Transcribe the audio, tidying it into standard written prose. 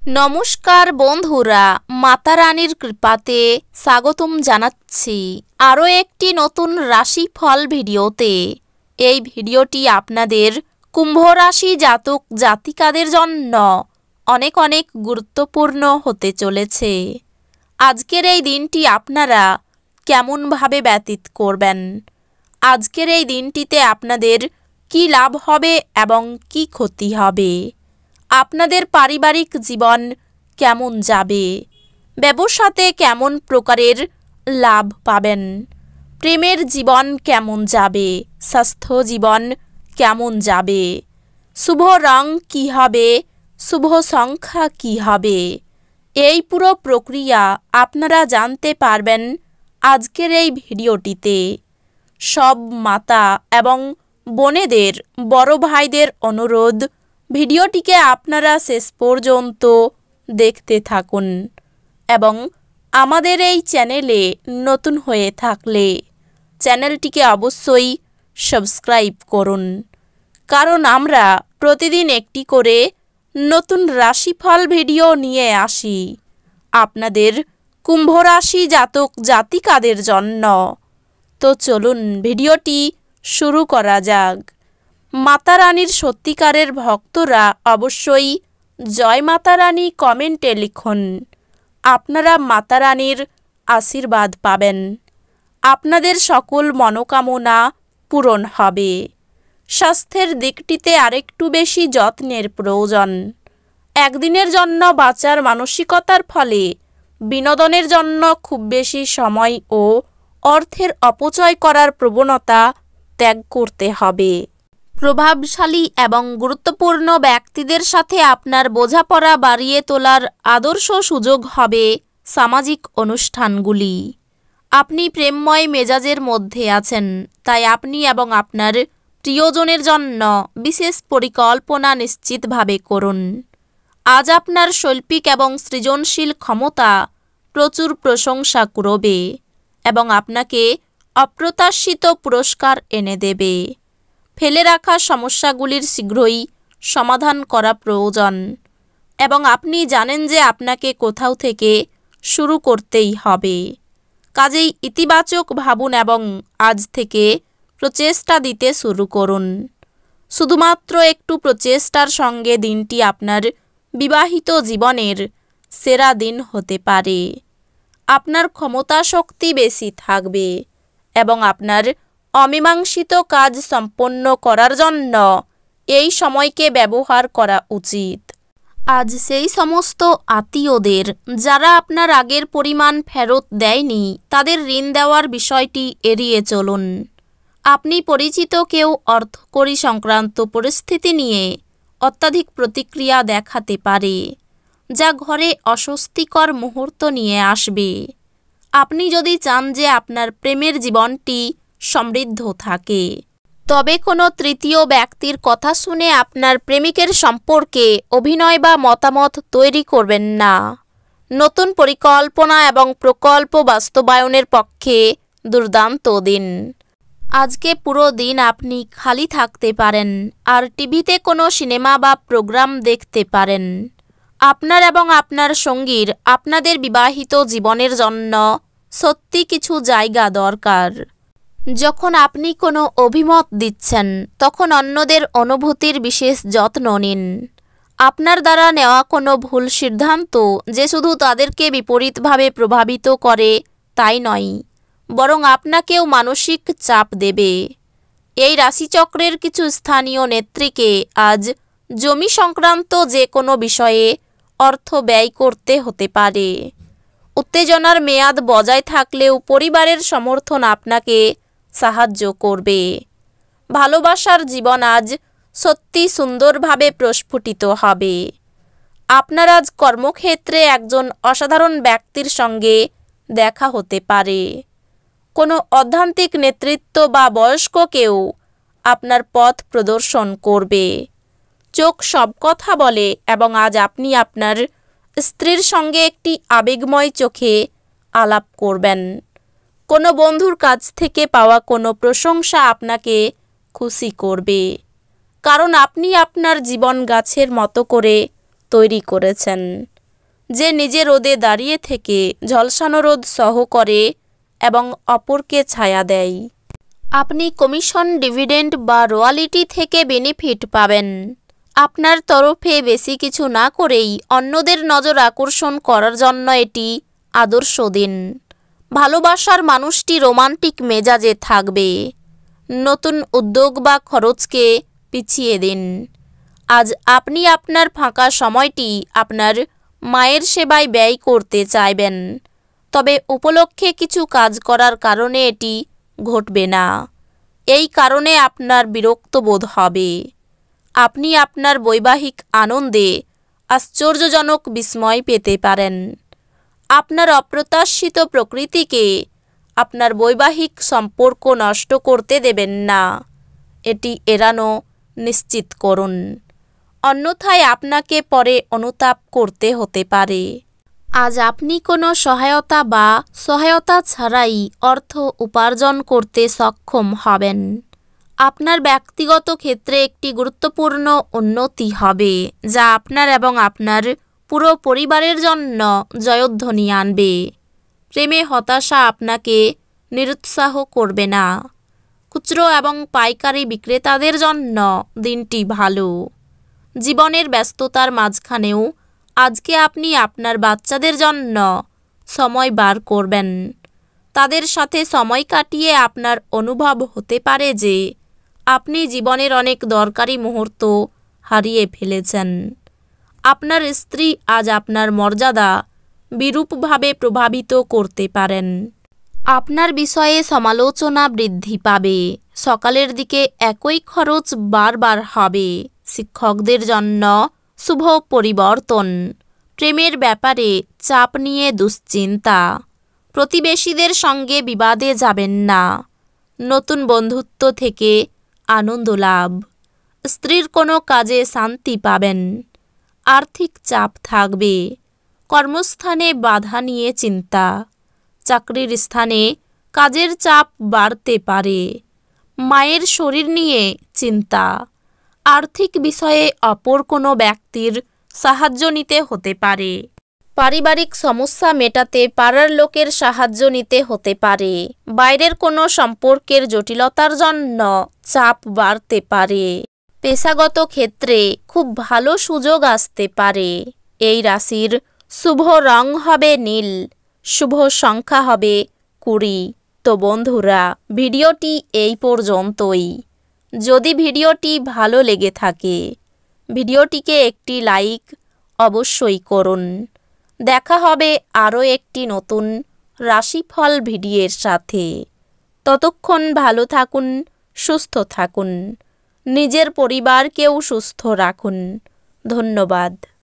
নমস্কার বন্ধুরা, মাতা রানীর কৃপাতে স্বাগতম জানাচ্ছি আরও একটি নতুন রাশিফল ভিডিওতে। এই ভিডিওটি আপনাদের কুম্ভ রাশি জাতক জাতিকাদের জন্য অনেক অনেক গুরুত্বপূর্ণ হতে চলেছে। আজকের এই দিনটি আপনারা কেমনভাবে ব্যতীত করবেন, আজকের এই দিনটিতে আপনাদের কি লাভ হবে এবং কি ক্ষতি হবে, আপনাদের পারিবারিক জীবন কেমন যাবে, ব্যবসাতে কেমন প্রকারের লাভ পাবেন, প্রেমের জীবন কেমন যাবে, স্বাস্থ্য জীবন কেমন যাবে, শুভ রং কী হবে, শুভ সংখ্যা কী হবে, এই পুরো প্রক্রিয়া আপনারা জানতে পারবেন আজকের এই ভিডিওটিতে। সব মাতা এবং বোনেদের, বড় ভাইদের অনুরোধ, ভিডিওটিকে আপনারা শেষ পর্যন্ত দেখতে থাকুন এবং আমাদের এই চ্যানেলে নতুন হয়ে থাকলে চ্যানেলটিকে অবশ্যই সাবস্ক্রাইব করুন, কারণ আমরা প্রতিদিন একটি করে নতুন রাশিফল ভিডিও নিয়ে আসি আপনাদের কুম্ভ রাশি জাতক জাতিকাদের জন্য। তো চলুন ভিডিওটি শুরু করা যাক। মাতা রানীর সত্যিকারের ভক্তরা অবশ্যই জয় মাতা রানী কমেন্টে লিখুন। আপনারা মাতা রানীর আশীর্বাদ পাবেন, আপনাদের সকল মনোকামনা পূরণ হবে। স্বাস্থ্যের দিকটিতে আরেকটু বেশি যত্নের প্রয়োজন। একদিনের জন্য বাঁচার মানসিকতার ফলে বিনোদনের জন্য খুব বেশি সময় ও অর্থের অপচয় করার প্রবণতা ত্যাগ করতে হবে। প্রভাবশালী এবং গুরুত্বপূর্ণ ব্যক্তিদের সাথে আপনার বোঝাপড়া বাড়িয়ে তোলার আদর্শ সুযোগ হবে সামাজিক অনুষ্ঠানগুলি। আপনি প্রেমময় মেজাজের মধ্যে আছেন, তাই আপনি এবং আপনার প্রিয়জনের জন্য বিশেষ পরিকল্পনা নিশ্চিতভাবে করুন। আজ আপনার শৈল্পিক এবং সৃজনশীল ক্ষমতা প্রচুর প্রশংসা করবে এবং আপনাকে অপ্রত্যাশিত পুরস্কার এনে দেবে। ফেলে রাখা সমস্যাগুলির শীঘ্রই সমাধান করা প্রয়োজন এবং আপনি জানেন যে আপনাকে কোথাও থেকে শুরু করতেই হবে। কাজেই ইতিবাচক ভাবুন এবং আজ থেকে প্রচেষ্টা দিতে শুরু করুন। শুধুমাত্র একটু প্রচেষ্টার সঙ্গে দিনটি আপনার বিবাহিত জীবনের সেরা দিন হতে পারে। আপনার ক্ষমতা শক্তি বেশি থাকবে এবং আপনার অমীমাংসিত কাজ সম্পন্ন করার জন্য এই সময়কে ব্যবহার করা উচিত। আজ সেই সমস্ত আত্মীয়দের যারা আপনার আগের পরিমাণ ফেরত দেয়নি, তাদের ঋণ দেওয়ার বিষয়টি এড়িয়ে চলুন। আপনি পরিচিত কেউ অর্থকড়ি সংক্রান্ত পরিস্থিতি নিয়ে অত্যাধিক প্রতিক্রিয়া দেখাতে পারে, যা ঘরে অস্বস্তিকর মুহূর্ত নিয়ে আসবে। আপনি যদি চান যে আপনার প্রেমের জীবনটি সমৃদ্ধ থাকে, তবে কোনো তৃতীয় ব্যক্তির কথা শুনে আপনার প্রেমিকের সম্পর্কে অভিনয় বা মতামত তৈরি করবেন না। নতুন পরিকল্পনা এবং প্রকল্প বাস্তবায়নের পক্ষে দুর্দান্ত দিন। আজকে পুরো দিন আপনি খালি থাকতে পারেন আর টিভিতে কোনো সিনেমা বা প্রোগ্রাম দেখতে পারেন। আপনার এবং আপনার সঙ্গীর আপনাদের বিবাহিত জীবনের জন্য সত্যি কিছু জায়গা দরকার। যখন আপনি কোনো অভিমত দিচ্ছেন, তখন অন্যদের অনুভূতির বিশেষ যত্ন নিন। আপনার দ্বারা নেওয়া কোনো ভুল সিদ্ধান্ত যে শুধু তাদেরকে বিপরীতভাবে প্রভাবিত করে তাই নয়, বরং আপনাকেও মানসিক চাপ দেবে। এই রাশিচক্রের কিছু স্থানীয় নেত্রীকে আজ জমি সংক্রান্ত যে কোনো বিষয়ে অর্থ ব্যয় করতে হতে পারে। উত্তেজনার মেয়াদ বজায় থাকলেও পরিবারের সমর্থন আপনাকে সাহায্য করবে। ভালোবাসার জীবন আজ সত্যি সুন্দরভাবে প্রস্ফুটিত হবে। আপনার আজ কর্মক্ষেত্রে একজন অসাধারণ ব্যক্তির সঙ্গে দেখা হতে পারে। কোনো অধ্যাত্মিক নেতৃত্ব বা বয়স্ক কেউ আপনার পথ প্রদর্শন করবে। চোখ সব কথা বলে এবং আজ আপনি আপনার স্ত্রীর সঙ্গে একটি আবেগময় চোখে আলাপ করবেন। কোনো বন্ধুর কাছ থেকে পাওয়া কোনো প্রশংসা আপনাকে খুশি করবে, কারণ আপনি আপনার জীবন গাছের মতো করে তৈরি করেছেন। যে নিজে রোদে দাঁড়িয়ে থেকে ঝলসানো রোদ সহ করে এবং অপরকে ছায়া দেয়। আপনি কমিশন, ডিভিডেন্ড বা রয়্যালটি থেকে বেনিফিট পাবেন। আপনার তরফে বেশি কিছু না করেই অন্যদের নজর আকর্ষণ করার জন্য এটি আদর্শ দিন। ভালোবাসার মানুষটি রোমান্টিক মেজাজে থাকবে। নতুন উদ্যোগ বা খরচকে পিছিয়ে দিন। আজ আপনি আপনার ফাঁকা সময়টি আপনার মায়ের সেবায় ব্যয় করতে চাইবেন, তবে উপলক্ষে কিছু কাজ করার কারণে এটি ঘটবে না। এই কারণে আপনার বিরক্ত বোধ হবে। আপনি আপনার বৈবাহিক আনন্দে আশ্চর্যজনক বিস্ময় পেতে পারেন। আপনার অপ্রত্যাশিত প্রকৃতিকে আপনার বৈবাহিক সম্পর্ক নষ্ট করতে দেবেন না। এটি এড়ানো নিশ্চিত করুন, অন্যথায় আপনাকে পরে অনুতাপ করতে হতে পারে। আজ আপনি কোনো সহায়তা বা সহায়তা ছাড়াই অর্থ উপার্জন করতে সক্ষম হবেন। আপনার ব্যক্তিগত ক্ষেত্রে একটি গুরুত্বপূর্ণ উন্নতি হবে, যা আপনার এবং আপনার পুরো পরিবারের জন্য জয়ধ্বনি আনবে। প্রেমে হতাশা আপনাকে নিরুৎসাহ করবে না। খুচরো এবং পাইকারি বিক্রেতাদের জন্য দিনটি ভালো। জীবনের ব্যস্ততার মাঝখানেও আজকে আপনি আপনার বাচ্চাদের জন্য সময় বার করবেন। তাদের সাথে সময় কাটিয়ে আপনার অনুভব হতে পারে যে আপনি জীবনের অনেক দরকারি মুহূর্ত হারিয়ে ফেলেছেন। আপনার স্ত্রী আজ আপনার মর্যাদা বিরূপভাবে প্রভাবিত করতে পারেন। আপনার বিষয়ে সমালোচনা বৃদ্ধি পাবে। সকালের দিকে একই খরচ বারবার হবে। শিক্ষকদের জন্য শুভ পরিবর্তন। প্রেমের ব্যাপারে চাপ নিয়ে দুশ্চিন্তা। প্রতিবেশীদের সঙ্গে বিবাদে যাবেন না। নতুন বন্ধুত্ব থেকে আনন্দ লাভ। স্ত্রীর কোনো কাজে শান্তি পাবেন। আর্থিক চাপ থাকবে। কর্মস্থানে বাধা নিয়ে চিন্তা। চাকরির স্থানে কাজের চাপ বাড়তে পারে। মায়ের শরীর নিয়ে চিন্তা। আর্থিক বিষয়ে অপর কোনো ব্যক্তির সাহায্য নিতে হতে পারে। পারিবারিক সমস্যা মেটাতে পাড়ার লোকের সাহায্য নিতে হতে পারে। বাইরের কোনো সম্পর্কের জটিলতার জন্য চাপ বাড়তে পারে। পেশাগত ক্ষেত্রে খুব ভালো সুযোগ আসতে পারে। এই রাশির শুভ রং হবে নীল। শুভ সংখ্যা হবে 20। তো বন্ধুরা, ভিডিওটি এই পর্যন্তই। যদি ভিডিওটি ভালো লেগে থাকে ভিডিওটিকে একটি লাইক অবশ্যই করুন। দেখা হবে আরও একটি নতুন রাশিফল ভিডিওর সাথে। ততক্ষণ ভালো থাকুন, সুস্থ থাকুন, নিজের পরিবারকেও সুস্থ রাখুন। ধন্যবাদ।